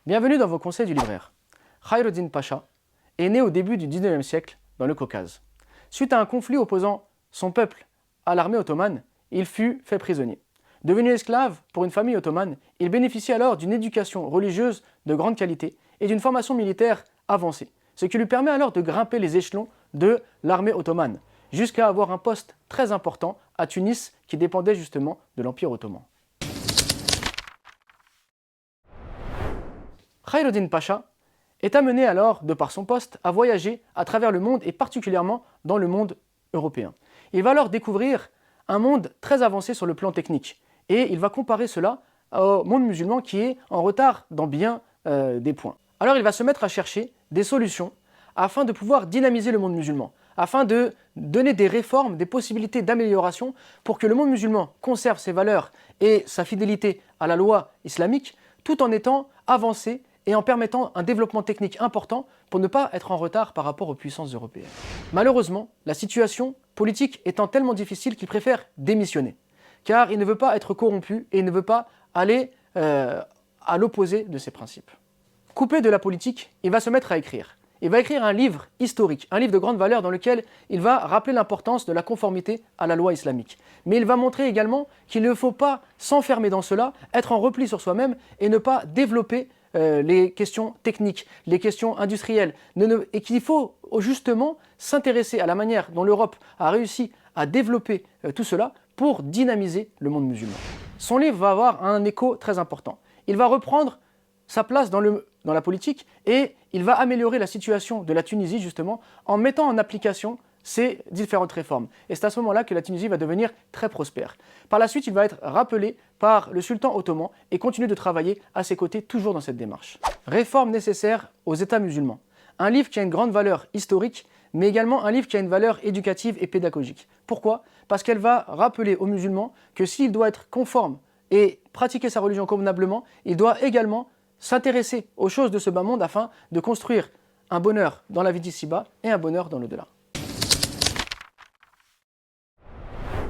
Bienvenue dans vos conseils du libraire. Khaireddin Pacha est né au début du 19e siècle dans le Caucase. Suite à un conflit opposant son peuple à l'armée ottomane, il fut fait prisonnier. Devenu esclave pour une famille ottomane, il bénéficie alors d'une éducation religieuse de grande qualité et d'une formation militaire avancée, ce qui lui permet alors de grimper les échelons de l'armée ottomane, jusqu'à avoir un poste très important à Tunis qui dépendait justement de l'Empire ottoman. Khaireddin Pacha est amené alors, de par son poste, à voyager à travers le monde et particulièrement dans le monde européen. Il va alors découvrir un monde très avancé sur le plan technique et il va comparer cela au monde musulman qui est en retard dans bien des points. Alors il va se mettre à chercher des solutions afin de pouvoir dynamiser le monde musulman, afin de donner des réformes, des possibilités d'amélioration pour que le monde musulman conserve ses valeurs et sa fidélité à la loi islamique tout en étant avancé et en permettant un développement technique important pour ne pas être en retard par rapport aux puissances européennes. Malheureusement, la situation politique étant tellement difficile qu'il préfère démissionner, car il ne veut pas être corrompu et il ne veut pas aller à l'opposé de ses principes. Coupé de la politique, il va se mettre à écrire. Il va écrire un livre historique, un livre de grande valeur dans lequel il va rappeler l'importance de la conformité à la loi islamique. Mais il va montrer également qu'il ne faut pas s'enfermer dans cela, être en repli sur soi-même et ne pas développer les questions techniques, les questions industrielles, et qu'il faut justement s'intéresser à la manière dont l'Europe a réussi à développer tout cela pour dynamiser le monde musulman. Son livre va avoir un écho très important. Il va reprendre sa place dans la politique et il va améliorer la situation de la Tunisie justement en mettant en application ces différentes réformes. Et c'est à ce moment-là que la Tunisie va devenir très prospère. Par la suite, il va être rappelé par le sultan ottoman et continuer de travailler à ses côtés toujours dans cette démarche. Réformes nécessaires aux États musulmans. Un livre qui a une grande valeur historique, mais également un livre qui a une valeur éducative et pédagogique. Pourquoi ? Parce qu'elle va rappeler aux musulmans que s'il doit être conforme et pratiquer sa religion convenablement, il doit également s'intéresser aux choses de ce bas monde afin de construire un bonheur dans la vie d'ici-bas et un bonheur dans l'au-delà.